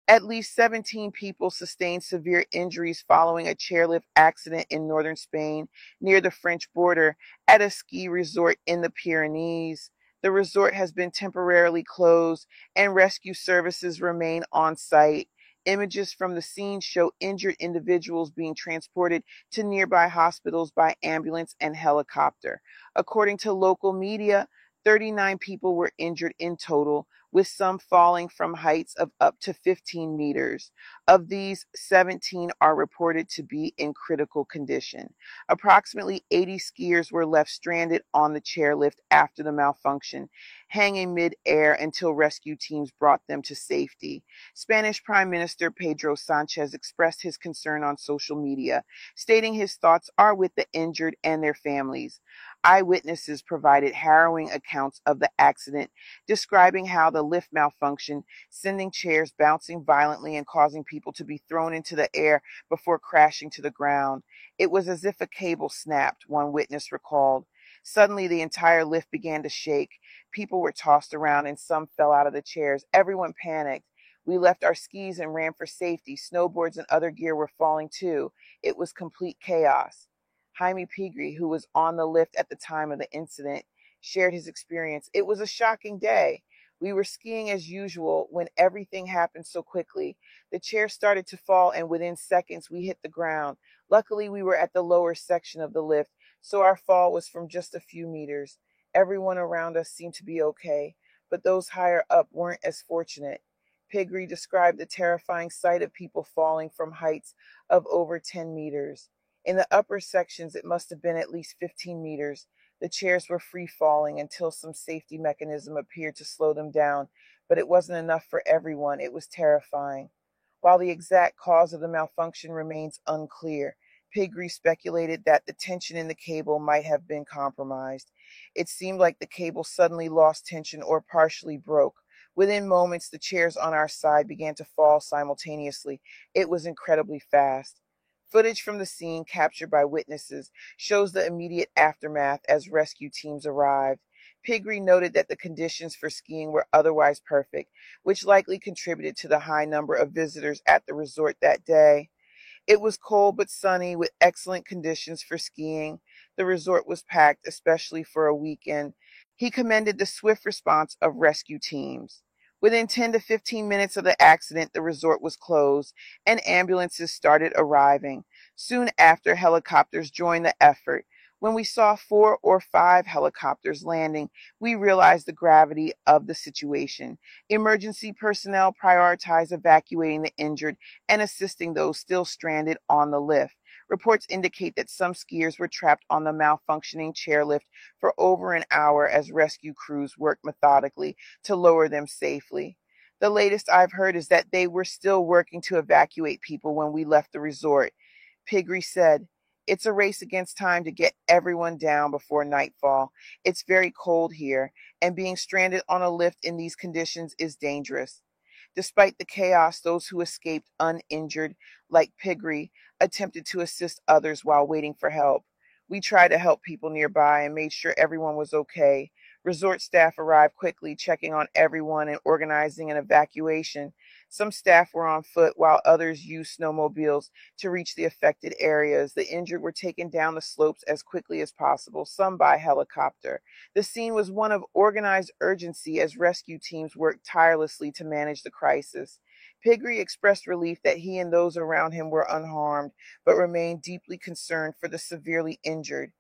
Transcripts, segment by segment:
At least 17 people sustained severe injuries following a chairlift accident in northern Spain near the French border at a ski resort in the Pyrenees. The resort has been temporarily closed and rescue services remain on site. Images from the scene show injured individuals being transported to nearby hospitals by ambulance and helicopter. According to local media, 39 people were injured in total, with some falling from heights of up to 15 meters. Of these, 17 are reported to be in critical condition. Approximately 80 skiers were left stranded on the chairlift after the malfunction, hanging mid-air until rescue teams brought them to safety. Spanish Prime Minister Pedro Sanchez expressed his concern on social media, stating his thoughts are with the injured and their families. Eyewitnesses provided harrowing accounts of the accident, describing how the lift malfunctioned, sending chairs bouncing violently and causing people to be thrown into the air before crashing to the ground. It was as if a cable snapped, one witness recalled. Suddenly, the entire lift began to shake. People were tossed around and some fell out of the chairs. Everyone panicked. We left our skis and ran for safety. Snowboards and other gear were falling too. It was complete chaos. Jaime Pigri, who was on the lift at the time of the incident, shared his experience. It was a shocking day. We were skiing as usual when everything happened so quickly. The chair started to fall, and within seconds, we hit the ground. Luckily, we were at the lower section of the lift, so our fall was from just a few meters. Everyone around us seemed to be okay, but those higher up weren't as fortunate. Pigri described the terrifying sight of people falling from heights of over 10 meters. In the upper sections, it must have been at least 15 meters. The chairs were free falling until some safety mechanism appeared to slow them down, but it wasn't enough for everyone. It was terrifying. While the exact cause of the malfunction remains unclear, Pigri speculated that the tension in the cable might have been compromised. It seemed like the cable suddenly lost tension or partially broke. Within moments, the chairs on our side began to fall simultaneously. It was incredibly fast. Footage from the scene captured by witnesses shows the immediate aftermath as rescue teams arrived. Pigri noted that the conditions for skiing were otherwise perfect, which likely contributed to the high number of visitors at the resort that day. It was cold but sunny with excellent conditions for skiing. The resort was packed, especially for a weekend. He commended the swift response of rescue teams. Within 10 to 15 minutes of the accident, the resort was closed and ambulances started arriving. Soon after, helicopters joined the effort. When we saw 4 or 5 helicopters landing, we realized the gravity of the situation. Emergency personnel prioritized evacuating the injured and assisting those still stranded on the lift. Reports indicate that some skiers were trapped on the malfunctioning chairlift for over an hour as rescue crews worked methodically to lower them safely. The latest I've heard is that they were still working to evacuate people when we left the resort. Pigri said, "It's a race against time to get everyone down before nightfall. It's very cold here, and being stranded on a lift in these conditions is dangerous." Despite the chaos, those who escaped uninjured, like Pigri, attempted to assist others while waiting for help. We tried to help people nearby and made sure everyone was okay. Resort staff arrived quickly, checking on everyone and organizing an evacuation. Some staff were on foot while others used snowmobiles to reach the affected areas. The injured were taken down the slopes as quickly as possible, some by helicopter. The scene was one of organized urgency as rescue teams worked tirelessly to manage the crisis. Pigri expressed relief that he and those around him were unharmed, but remained deeply concerned for the severely injured.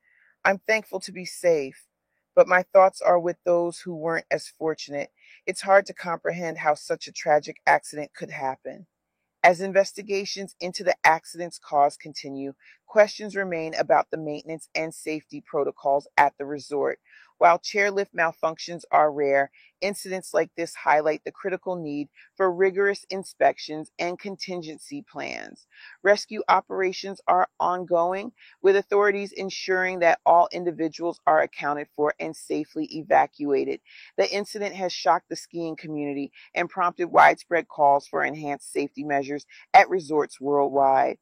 "I'm thankful to be safe, but my thoughts are with those who weren't as fortunate. It's hard to comprehend how such a tragic accident could happen." As investigations into the accident's cause continue, questions remain about the maintenance and safety protocols at the resort. While chairlift malfunctions are rare, incidents like this highlight the critical need for rigorous inspections and contingency plans. Rescue operations are ongoing, with authorities ensuring that all individuals are accounted for and safely evacuated. The incident has shocked the skiing community and prompted widespread calls for enhanced safety measures at resorts worldwide.